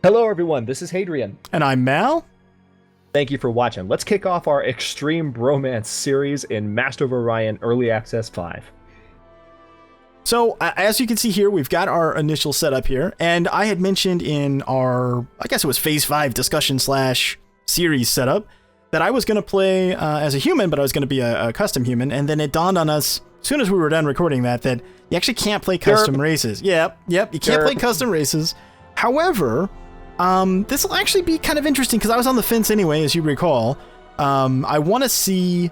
Hello everyone, this is Hadrian. And I'm Mal. Thank you for watching. Let's kick off our Extreme Bromance series in Master of Orion Early Access 5. So, as you can see here, we've got our initial setup here, and I had mentioned in our, I guess it was Phase 5 discussion / series setup, that I was going to play as a human, but I was going to be a custom human, and then it dawned on us, as soon as we were done recording that you actually can't play custom races. Yep, you can't play custom races. However, this will actually be kind of interesting, because I was on the fence anyway, as you recall. I want to see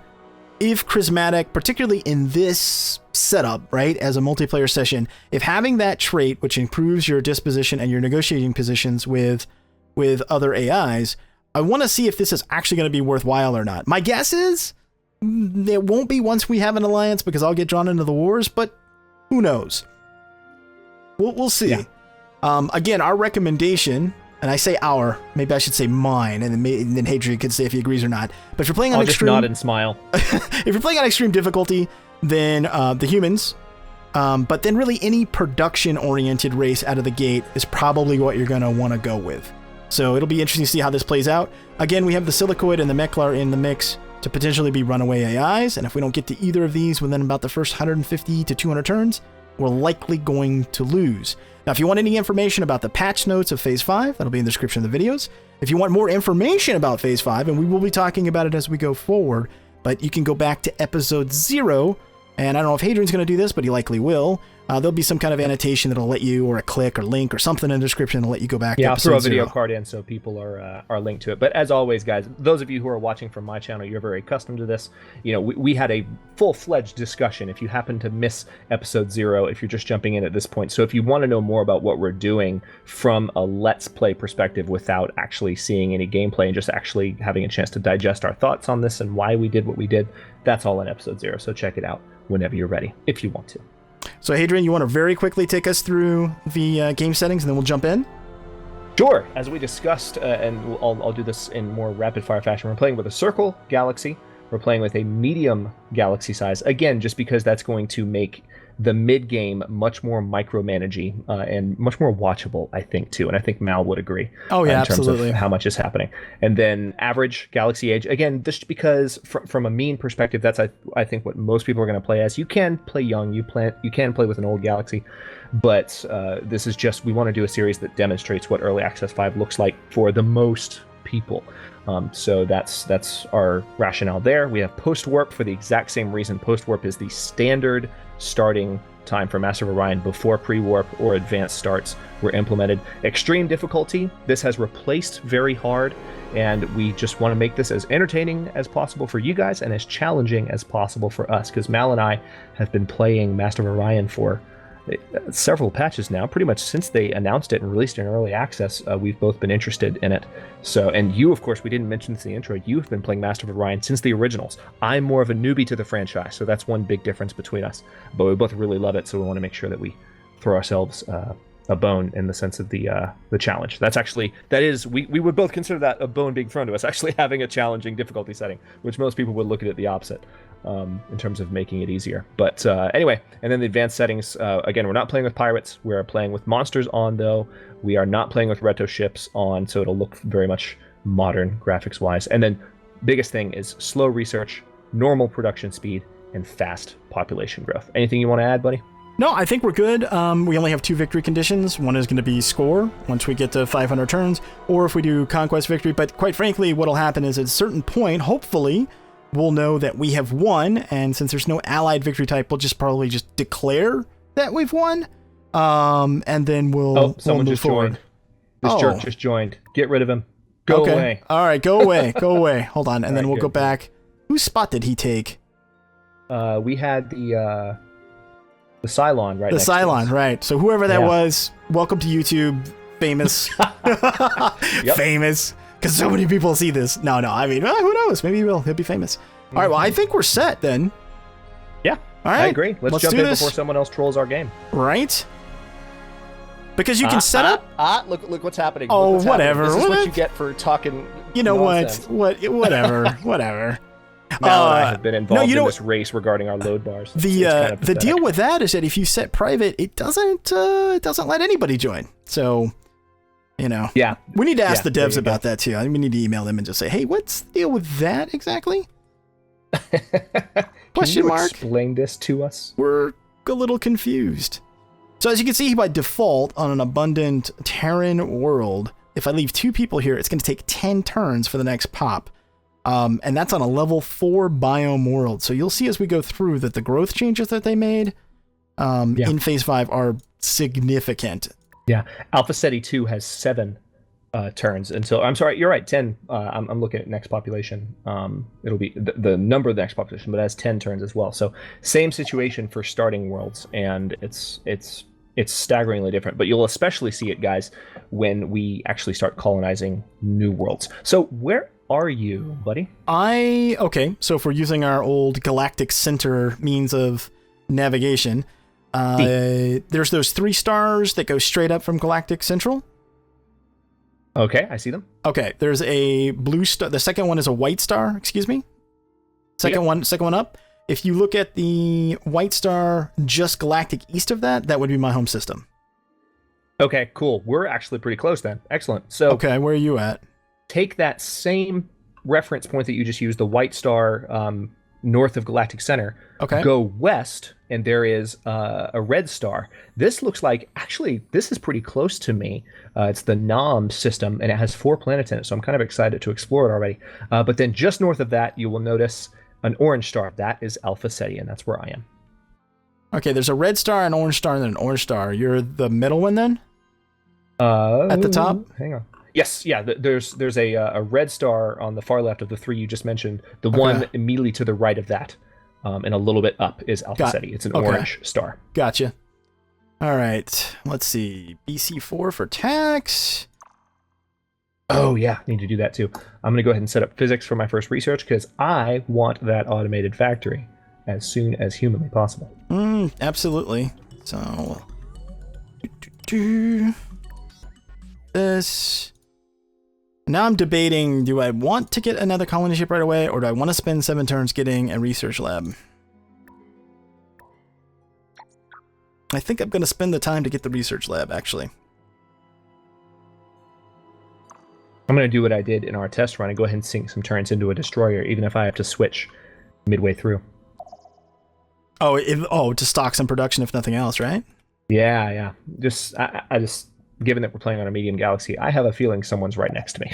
if Charismatic, particularly in this setup, right, as a multiplayer session, if having that trait, which improves your disposition and your negotiating positions with other AIs, I want to see if this is actually going to be worthwhile or not. My guess is it won't be once we have an alliance, because I'll get drawn into the wars, but who knows? We'll see. Yeah. Again, our recommendation, and I say our, maybe I should say mine, and then Hadrian can say if he agrees or not. But if you're playing on extreme, I'll just nod and smile. If you're playing on extreme difficulty, then the humans, but then really any production-oriented race out of the gate is probably what you're going to want to go with. So it'll be interesting to see how this plays out. Again, we have the Silicoid and the Meklar in the mix to potentially be runaway AIs, and if we don't get to either of these within about the first 150 to 200 turns, we're likely going to lose. Now, if you want any information about the patch notes of Phase 5, that'll be in the description of the videos. If you want more information about Phase 5, and we will be talking about it as we go forward, but you can go back to Episode 0, and I don't know if Hadrian's going to do this, but he likely will. There'll be some kind of annotation that'll let you, or a click or link or something in the description that'll let you go back to Episode 0. I'll throw a video card in so people are linked to it. But as always, guys, those of you who are watching from my channel, you're very accustomed to this. You know, we had a full-fledged discussion. If you happen to miss Episode 0, if you're just jumping in at this point. So if you want to know more about what we're doing from a Let's Play perspective without actually seeing any gameplay and just actually having a chance to digest our thoughts on this and why we did what we did, that's all in Episode 0. So check it out whenever you're ready, if you want to. So, Hadrian, you want to very quickly take us through the game settings, and then we'll jump in? Sure. As we discussed, and I'll do this in more rapid-fire fashion, we're playing with a circle galaxy. We're playing with a medium galaxy size, again, just because that's going to make the mid-game much more micromanagey and much more watchable, I think, too. And I think Mal would agree. Oh, yeah, in terms absolutely. of how much is happening. And then average galaxy age, again, just because from a mean perspective, that's, I think, what most people are going to play as. You can play young, you can play with an old galaxy, but this is just, we want to do a series that demonstrates what Early Access 5 looks like for the most people. So that's our rationale there. We have post-warp for the exact same reason. Post-warp is the standard starting time for Master of Orion before pre-warp or advanced starts were implemented. Extreme difficulty, this has replaced very hard, and we just want to make this as entertaining as possible for you guys and as challenging as possible for us, because Mal and I have been playing Master of Orion for several patches now, pretty much since they announced it and released it in early access. We've both been interested in it. So, and you, of course, we didn't mention this in the intro, you've been playing Master of Orion since the originals. I'm more of a newbie to the franchise, so that's one big difference between us. But we both really love it, so we want to make sure that we throw ourselves a bone in the sense of the challenge. We would both consider that a bone being thrown to us, actually having a challenging difficulty setting, which most people would look at it the opposite. In terms of making it easier. But anyway, and then the advanced settings, again, we're not playing with pirates, we're playing with monsters on, though. We are not playing with retro ships on, so it'll look very much modern graphics wise. And then biggest thing is slow research, normal production speed, and fast population growth. Anything you want to add, buddy? No, I think we're good. We only have 2 victory conditions. One is going to be score once we get to 500 turns, or if we do conquest victory. But quite frankly, what'll happen is at a certain point, hopefully, we'll know that we have won, and since there's no allied victory type, we'll probably just declare that we've won, and then we'll someone move just forward. joined. This jerk just joined. Get rid of him. Go away. All right, go away. Go away. Hold on, and then we'll go back. Whose spot did he take? We had the Cylon right The next to Cylon, us. right. So whoever that was, welcome to YouTube, famous. Yep. Famous. Because so many people see this. No, I mean, who knows? Maybe he will. He'll be famous. All right, well, I think we're set then. Yeah, all right. I agree. Let's jump do in this. before someone else trolls our game. Right? Because you can set up... Look what's happening. Oh, what's whatever. Happening. This is what you get for talking You know nonsense. Whatever. Whatever. Mal and I have been involved in this race regarding our load bars. The deal with that is that if you set private, it doesn't let anybody join. So Yeah. We need to ask Yeah, the devs about that too. I think we need to email them and just say, hey, what's the deal with that exactly? Question Can you mark? explain this to us? We're a little confused. So as you can see, by default, on an abundant Terran world, if I leave 2 people here, it's going to take 10 turns for the next pop. And that's on a level 4 biome world. So you'll see as we go through that the growth changes that they made in Phase 5 are significant. Yeah. Alpha Ceti 2 has 7 turns until, I'm sorry, you're right, 10. I'm looking at next population. It'll be the number of the next population, but it has 10 turns as well. So same situation for starting worlds, and it's staggeringly different. But you'll especially see it, guys, when we actually start colonizing new worlds. So where are you, buddy? Okay, so if we're using our old galactic center means of navigation, there's those 3 stars that go straight up from Galactic Central. Okay, I see them. Okay, there's a blue star. The second one is a white star, excuse me. Second one up. If you look at the white star just galactic east of that, that would be my home system. Okay, cool. We're actually pretty close then. Excellent. So okay, where are you at? Take that same reference point that you just used, the white star north of Galactic Center. Okay. Go west, and there is a red star. This looks like, actually, this is pretty close to me. It's the Nam system, and it has 4 planets in it, so I'm kind of excited to explore it already. But then just north of that, you will notice an orange star. That is Alpha Ceti, and that's where I am. Okay, there's a red star, an orange star, and then an orange star. You're the middle one then? At the top? Hang on. Yes, yeah. There's a red star on the far left of the 3 you just mentioned. The one immediately to the right of that, and a little bit up, is Alpha Ceti. It's an orange star. Gotcha. All right. Let's see. BC4 for tax. Oh yeah, need to do that too. I'm gonna go ahead and set up physics for my first research because I want that automated factory as soon as humanly possible. Absolutely. So this. Now I'm debating, do I want to get another colony ship right away, or do I want to spend 7 turns getting a research lab? I think I'm going to spend the time to get the research lab, actually. I'm going to do what I did in our test run and go ahead and sink some turrets into a destroyer, even if I have to switch midway through. To stock some production, if nothing else, right? Yeah. I just, given that we're playing on a medium galaxy, I have a feeling someone's right next to me.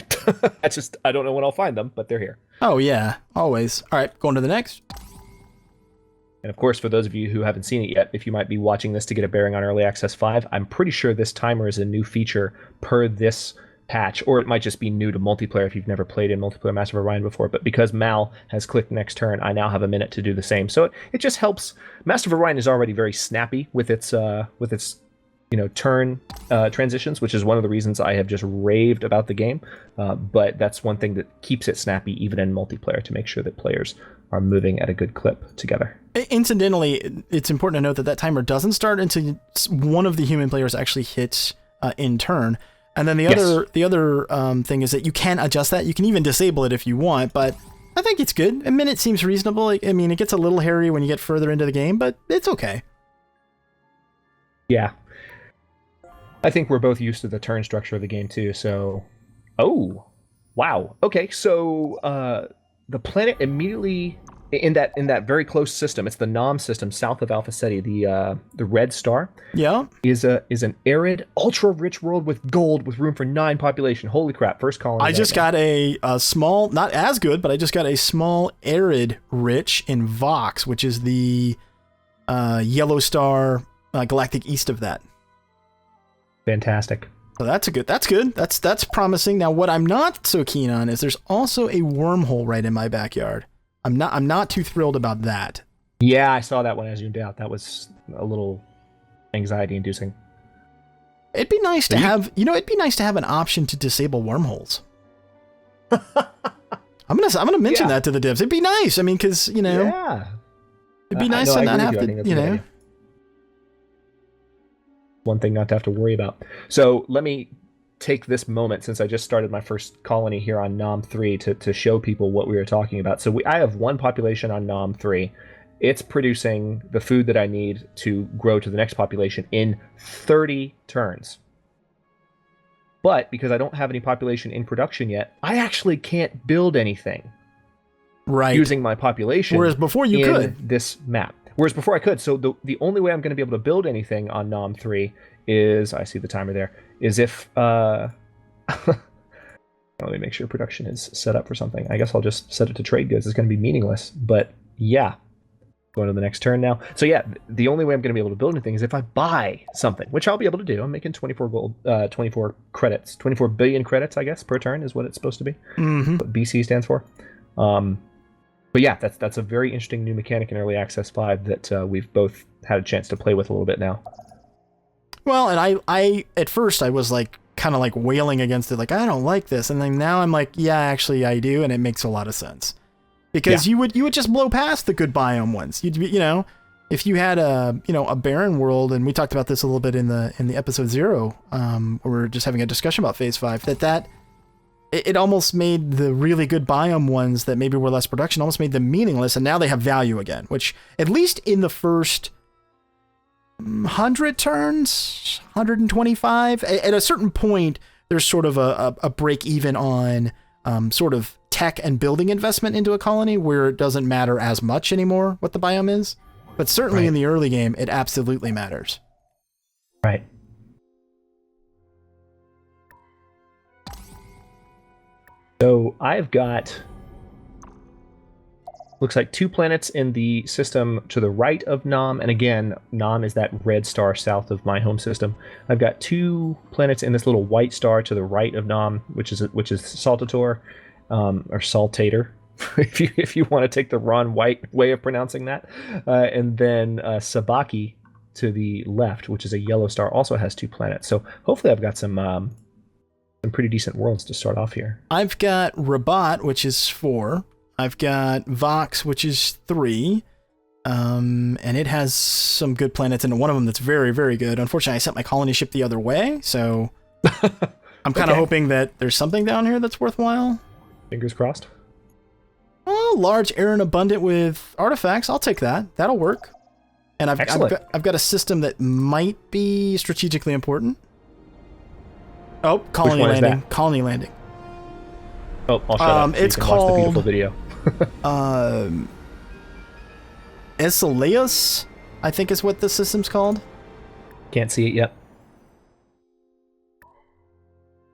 I don't know when I'll find them, but they're here. Oh yeah, always. All right, going to the next. And of course, for those of you who haven't seen it yet, if you might be watching this to get a bearing on Early Access 5, I'm pretty sure this timer is a new feature per this patch, or it might just be new to multiplayer if you've never played in multiplayer Master of Orion before. But because Mal has clicked next turn, I now have a minute to do the same. So it just helps. Master of Orion is already very snappy with its turn transitions, which is one of the reasons I have just raved about the game. But that's one thing that keeps it snappy even in multiplayer, to make sure that players are moving at a good clip together. Incidentally, it's important to note that timer doesn't start until one of the human players actually hits in turn. And then the other thing is that you can adjust that. You can even disable it if you want, but I think it's good. A minute seems reasonable. I mean, it gets a little hairy when you get further into the game, but it's okay. Yeah. I think we're both used to the turn structure of the game too, so... Oh! Wow. Okay, so the planet immediately... In that very close system, it's the Nam system south of Alpha Ceti, the red star. Yeah. Is an arid, ultra-rich world with gold with room for 9 population. Holy crap, first colony. I just got a small, not as good, but I just got a small arid rich in Vox, which is the yellow star galactic east of that. Fantastic. So that's good. That's promising. Now, what I'm not so keen on is there's also a wormhole right in my backyard. I'm not too thrilled about that. Yeah, I saw that when I zoomed out. That was a little anxiety-inducing. It'd be nice to have, it'd be nice to have an option to disable wormholes. I'm gonna mention that to the devs. It'd be nice. I mean, because it'd be nice to not have to, One thing not to have to worry about. So let me take this moment, since I just started my first colony here on Nam 3, to show people what we were talking about. So I have 1 population on Nam 3. It's producing the food that I need to grow to the next population in 30 turns. But because I don't have any population in production yet, I actually can't build anything using my population. Whereas before you could. This map. Whereas before I could. So the only way I'm going to be able to build anything on Nom 3 is, I see the timer there, is if... let me make sure production is set up for something. I guess I'll just set it to trade goods. It's going to be meaningless. But yeah. Going to the next turn now. So yeah, the only way I'm going to be able to build anything is if I buy something, which I'll be able to do. I'm making 24 credits, 24 billion credits, I guess, per turn is what it's supposed to be. Mm-hmm. What BC stands for. But yeah, that's a very interesting new mechanic in Early Access 5 that we've both had a chance to play with a little bit now. Well, and I at first I was like kind of like wailing against it, like I don't like this, and then now I'm like, yeah, actually I do, and it makes a lot of sense. Because you would just blow past the good biome ones. You'd be, if you had a barren world, and we talked about this a little bit in the episode 0, where we're just having a discussion about Phase 5, it almost made the really good biome ones that maybe were less production, almost made them meaningless, and now they have value again, which at least in the first 100 turns, 125, at a certain point, there's sort of a break even on sort of tech and building investment into a colony where it doesn't matter as much anymore what the biome is. But certainly in the early game, it absolutely matters. Right. So I've got, looks like 2 planets in the system to the right of Nom. And again, Nom is that red star south of my home system. I've got 2 planets in this little white star to the right of Nom, which is Saltator. Or Saltator, if you want to take the Ron White way of pronouncing that. And then Sabaki to the left, which is a yellow star, also has 2 planets. So hopefully I've got some pretty decent worlds to start off here. I've got Rabat, which is 4. I've got Vox, which is 3. And it has some good planets, and one of them that's very, very good. Unfortunately, I sent my colony ship the other way, so I'm kind of hoping that there's something down here that's worthwhile. Fingers crossed. Oh, large, air, and abundant with artifacts. I'll take that. That'll work. And I've got a system that might be strategically important. Oh, colony landing. Colony landing. Oh, I'll shut up so it's you can watch the beautiful video. Esileus, I think is what the system's called. Can't see it yet.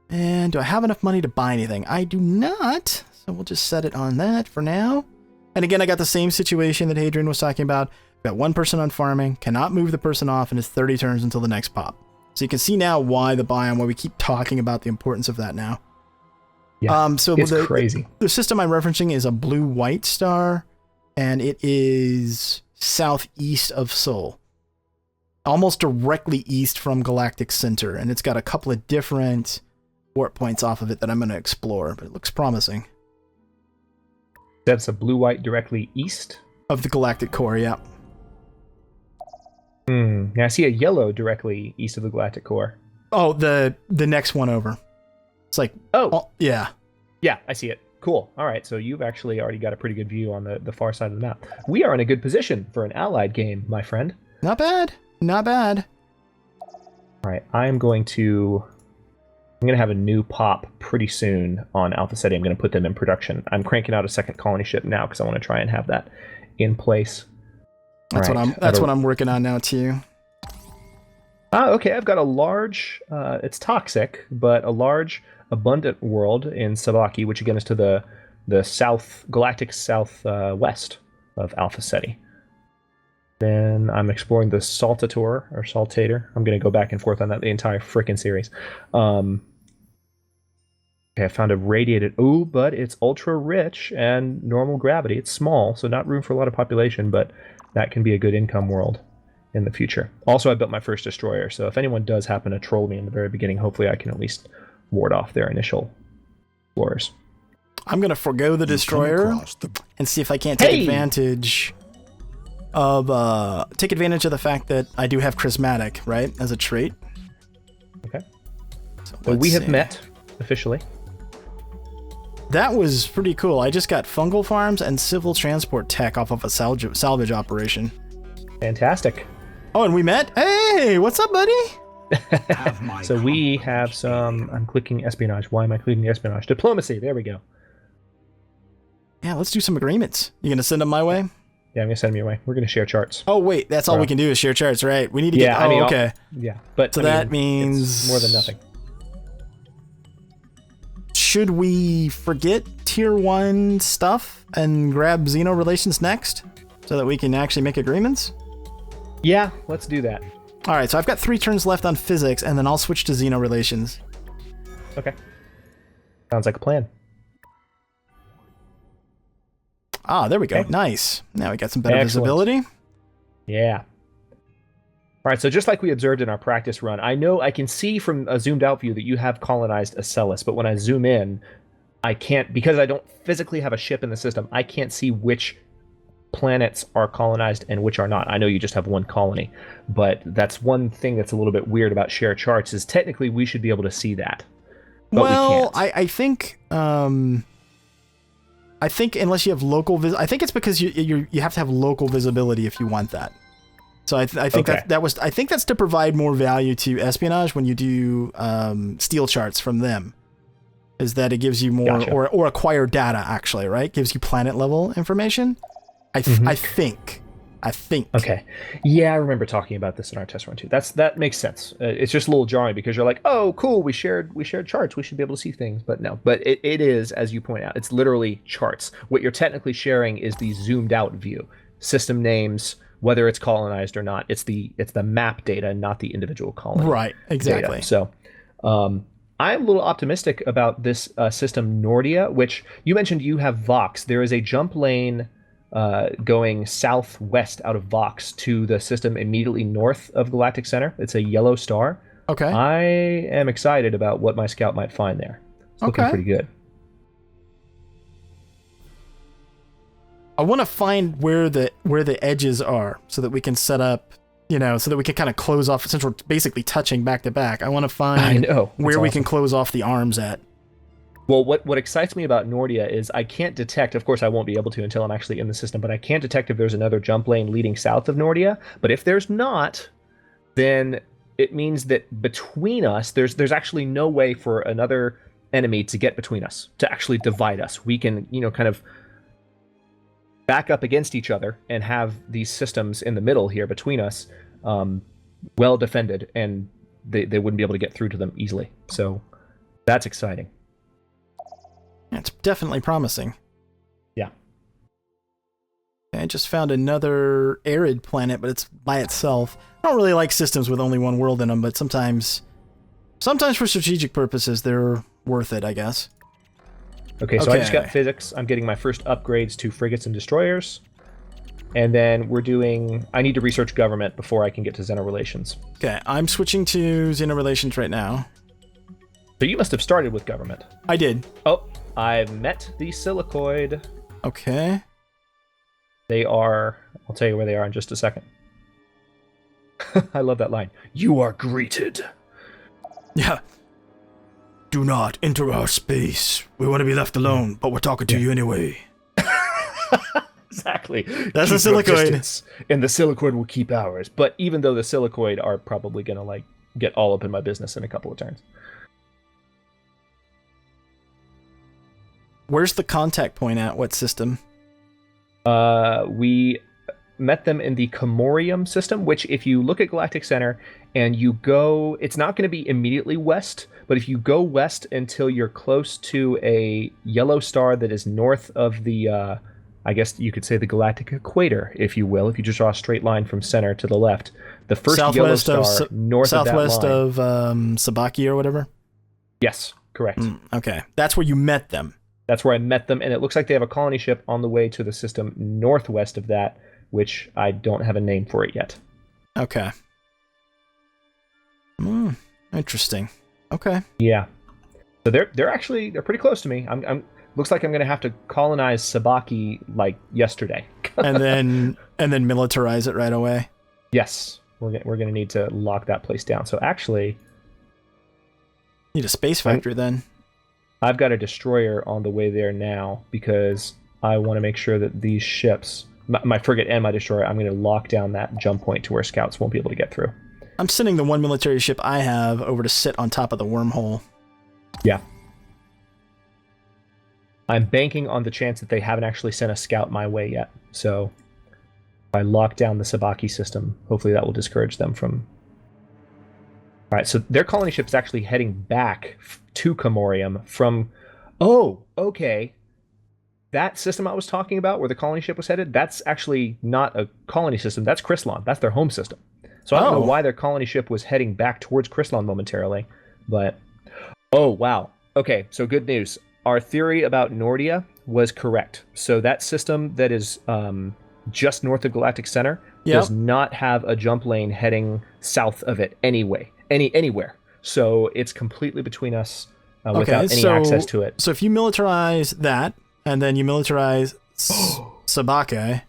And do I have enough money to buy anything? I do not, so we'll just set it on that for now. And again, I got the same situation that Hadrian was talking about. Got 1 person on farming, cannot move the person off, and it's 30 turns until the next pop. So you can see now why the biome, why we keep talking about the importance of that now. Yeah, so it's crazy. The system I'm referencing is a blue-white star, and it is southeast of Sol. Almost directly east from Galactic Center, and it's got a couple of different warp points off of it that I'm going to explore, but it looks promising. That's a blue-white directly east? Of the galactic core, yeah. Yeah, I see a yellow directly east of the galactic core. Oh, the next one over. It's like... Oh, yeah. Yeah, I see it. Cool. All right, so you've actually already got a pretty good view on the far side of the map. We are in a good position for an allied game, my friend. Not bad. Not bad. All right, I'm going to have a new pop pretty soon on Alpha Ceti. I'm going to put them in production. I'm cranking out a second colony ship now because I want to try and have that in place. That's what I'm working on now too. Okay, I've got a large, it's toxic, but a large abundant world in Sabaki, which again is to the south, galactic southwest of Alpha Ceti. Then I'm exploring the Saltator, or Saltator. I'm going to go back and forth on that the entire frickin' series. Okay, I found a radiated... Ooh, but it's ultra-rich and normal gravity. It's small, so not room for a lot of population, but that can be a good income world in the future. Also, I built my first destroyer, so if anyone does happen to troll me in the very beginning, hopefully I can at least ward off their initial explorers. I'm going to forgo the destroyer and see if I can't take advantage... take advantage of the fact that I do have charismatic, right, as a trait. Okay. So we have met officially. That was pretty cool. I just got fungal farms and civil transport tech off of a salvage operation. Fantastic. Oh, and we met? Hey, what's up, buddy? So we have some. I'm clicking espionage. Why am I clicking espionage? Diplomacy. There we go. Yeah, let's do some agreements. You gonna send them my way? Yeah, I'm gonna send them your way. We're gonna share charts. Oh wait, that's all we can do is share charts, right? We need to get. Okay. Yeah, but so that means it's more than nothing. Should we forget tier 1 stuff and grab Xeno relations next, so that we can actually make agreements? Yeah, let's do that. All right, so I've got 3 turns left on physics, and then I'll switch to Xeno relations. Okay. Sounds like a plan. Ah, there we go. Okay. Nice. Now we got some better visibility. Yeah. All right, so just like we observed in our practice run, I can see from a zoomed out view that you have colonized Acellus, but when I zoom in, I can't, because I don't physically have a ship in the system, I can't see which planets are colonized and which are not. I know you just have one colony, but that's one thing that's a little bit weird about share charts is technically we should be able to see that. But well, I think unless you have local I think it's because you have to have local visibility if you want that. So I think I think that's to provide more value to espionage when you do steal charts from them. Is that it gives you more or acquire data actually, right? Gives you planet level information. I think. Okay. Yeah, I remember talking about this in our test run too. That makes sense. It's just a little jarring because you're like, oh, cool, we shared charts. We should be able to see things, but no. But it is, as you point out, it's literally charts. What you're technically sharing is the zoomed out view, system names, whether it's colonized or not. It's the map data, not the individual colony. Right. Exactly. Data. So, I'm a little optimistic about this system Nordia, which you mentioned you have Vox. There is a jump lane going southwest out of Vox to the system immediately north of Galactic Center. It's a yellow star. Okay. I am excited about what my scout might find there. It's looking pretty good. I want to find where the edges are so that we can set up, so that we can kind of close off, since we're basically touching back to back. I want to find where we can close off the arms at. Well, what excites me about Nordia is I can't detect, of course I won't be able to until I'm actually in the system, but I can't detect if there's another jump lane leading south of Nordia. But if there's not, then it means that between us, there's actually no way for another enemy to get between us, to actually divide us. We can, kind of back up against each other and have these systems in the middle here between us, well defended, and they wouldn't be able to get through to them easily. So that's exciting. It's definitely promising. Yeah. I just found another arid planet, but it's by itself. I don't really like systems with only one world in them, but sometimes for strategic purposes, they're worth it, I guess. Okay, so I just got physics. I'm getting my first upgrades to frigates and destroyers. And then I need to research government before I can get to Xeno relations. Okay, I'm switching to Xeno relations right now. So you must have started with government. I did. Oh, I've met the Silicoid. Okay. I'll tell you where they are in just a second. I love that line. You are greeted. Yeah. Do not enter our space. We want to be left alone, but we're talking to you anyway. Exactly. That's the Silicoid. And the Silicoid will keep ours. But even though the Silicoid are probably going to get all up in my business in a couple of turns. Where's the contact point at? What system? We met them in the Comorium system, which if you look at Galactic Center and you go, it's not going to be immediately west, but if you go west until you're close to a yellow star that is north of the, I guess you could say the galactic equator, if you will, if you just draw a straight line from center to the left, the first yellow star north of that line. Southwest of Sabaki or whatever? Yes, correct. Okay, that's where you met them. That's where I met them, and it looks like they have a colony ship on the way to the system northwest of that, which I don't have a name for it yet. Okay. Interesting. Okay. Yeah. So they're pretty close to me. Looks like I'm gonna have to colonize Sabaki yesterday. and then militarize it right away. Yes, we're gonna need to lock that place down. So actually, need a space factory then. I've got a destroyer on the way there now because I want to make sure that these ships, my frigate and my destroyer, I'm going to lock down that jump point to where scouts won't be able to get through. I'm sending the one military ship I have over to sit on top of the wormhole. Yeah. I'm banking on the chance that they haven't actually sent a scout my way yet. So if I lock down the Sabaki system, hopefully that will discourage them from... All right, so their colony ship is actually heading back to Comorium from... Oh, okay. That system I was talking about where the colony ship was headed, that's actually not a colony system. That's Chrysalon. That's their home system. So I don't know why their colony ship was heading back towards Chrysalon momentarily, but... Oh, wow. Okay, so good news. Our theory about Nordia was correct. So that system that is just north of Galactic Center does not have a jump lane heading south of it anywhere. So it's completely between us without any access to it. So if you militarize that, and then you militarize Sabake...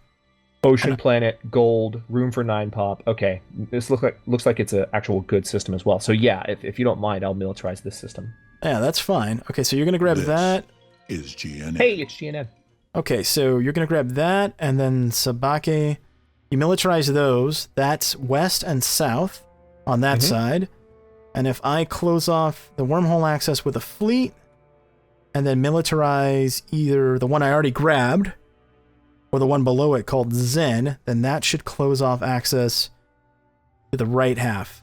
Ocean planet, gold, room for 9 pop. Okay, this looks like it's an actual good system as well. So yeah, if you don't mind, I'll militarize this system. Yeah, that's fine. Okay, so you're going to grab that. Is GNN. Hey, it's GNN. Okay, so you're going to grab that, and then Sabake. You militarize those. That's west and south on that side. And if I close off the wormhole access with a fleet, and then militarize either the one I already grabbed, or the one below it called Zen, then that should close off access to the right half.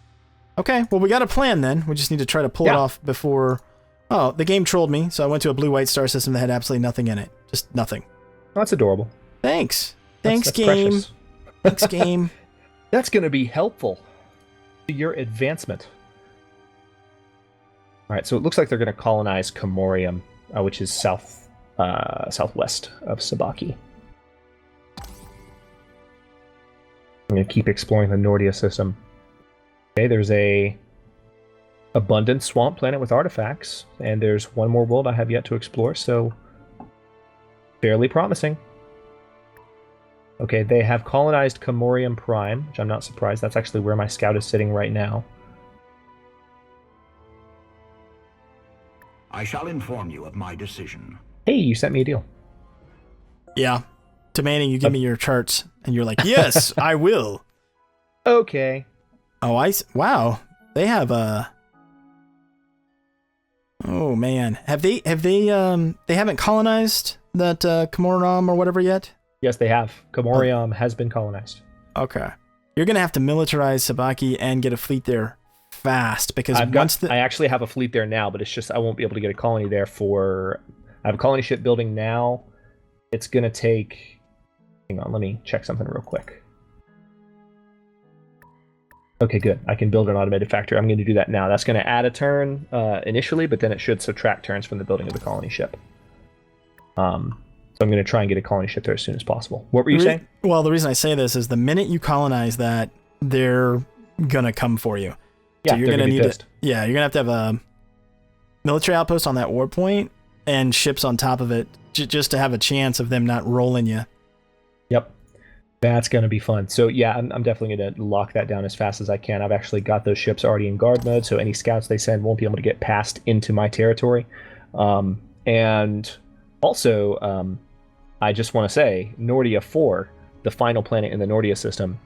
Okay, well, we got a plan then. We just need to try to pull it off before... Oh, the game trolled me, so I went to a blue-white star system that had absolutely nothing in it. Just nothing. Oh, that's adorable. Thanks. Thanks, game. Precious. Thanks, game. That's going to be helpful to your advancement. All right, so it looks like they're going to colonize Comorium, which is southwest of Sabaki. I'm going to keep exploring the Nordia system. Okay, there's a abundant swamp planet with artifacts, and there's one more world I have yet to explore, so fairly promising. Okay, they have colonized Comorium Prime, which I'm not surprised. That's actually where my scout is sitting right now. I shall inform you of my decision. Hey, you sent me a deal. Yeah. Demanding you give me your charts, and you're like, yes, I will. Okay. Oh, wow. They have a... Oh, man. They haven't colonized that Comorium or whatever yet? Yes, they have. Comorium has been colonized. Okay. You're going to have to militarize Sabaki and get a fleet there fast, because I actually have a fleet there now, but it's just I won't be able to get a colony there for... I have a colony ship building now. It's going to take... Hang on, let me check something real quick. Okay, good. I can build an automated factory. I'm going to do that now. That's going to add a turn initially, but then it should subtract turns from the building of the colony ship. So I'm going to try and get a colony ship there as soon as possible. What were you saying? Well, the reason I say this is the minute you colonize that, they're going to come for you. Yeah, so you're going to need to, yeah, you're going to have a military outpost on that war point and ships on top of it just to have a chance of them not rolling you. Yep. That's going to be fun. So yeah, I'm definitely going to lock that down as fast as I can. I've actually got those ships already in guard mode, so any scouts they send won't be able to get past into my territory. And also, I just want to say, Nordia 4, the final planet in the Nordia system,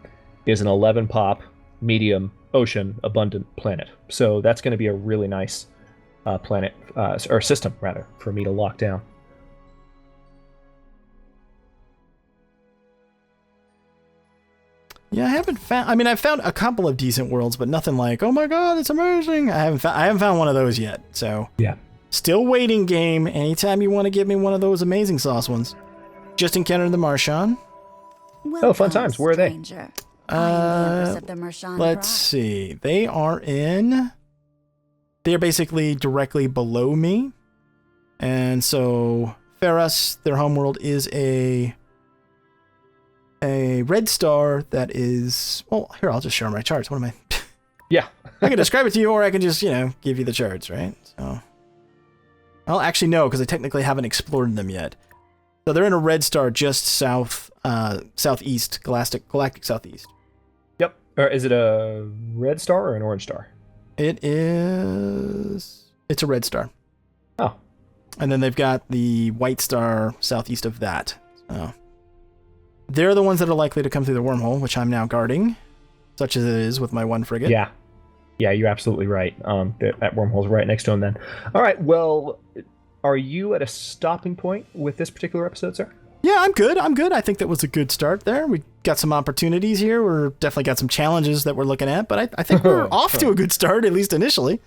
is an 11-pop, medium, ocean, abundant planet. So that's going to be a really nice planet, or system, rather, for me to lock down. Yeah, I've found a couple of decent worlds, but nothing like, oh my god, it's amazing. I haven't found one of those yet, so. Yeah. Still waiting, game. Anytime you want to give me one of those amazing sauce ones. Just encountered the Marchand. Oh, fun times. Where are they? Let's see. They are basically directly below me. And so, Ferus, their homeworld, is a red star that is... Well, here, I'll just share my charts. What am I... Yeah. I can describe it to you, or I can just, give you the charts, right? So... Well, actually, no, because I technically haven't explored them yet. So they're in a red star just southeast, galactic southeast. Yep. Or is it a red star or an orange star? It's a red star. Oh. And then they've got the white star southeast of that. So they're the ones that are likely to come through the wormhole, which I'm now guarding. such as it is with my one frigate. Yeah. Yeah, you're absolutely right. That wormhole's right next to him then. All right, well, are you at a stopping point with this particular episode, sir? Yeah, I'm good. I think that was a good start there. We got some opportunities here. We're definitely got some challenges that we're looking at, but I think we're off to a good start, at least initially.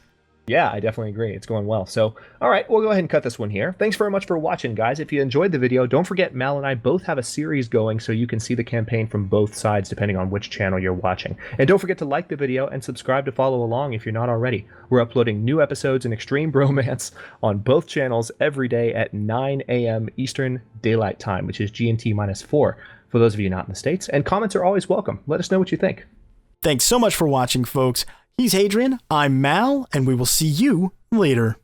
Yeah, I definitely agree. It's going well. So, all right, we'll go ahead and cut this one here. Thanks very much for watching, guys. If you enjoyed the video, don't forget Mal and I both have a series going so you can see the campaign from both sides depending on which channel you're watching. And don't forget to like the video and subscribe to follow along if you're not already. We're uploading new episodes in Extreme Bromance on both channels every day at 9 a.m. Eastern Daylight Time, which is GMT -4 for those of you not in the States. And comments are always welcome. Let us know what you think. Thanks so much for watching, folks. He's Hadrian, I'm Mal, and we will see you later.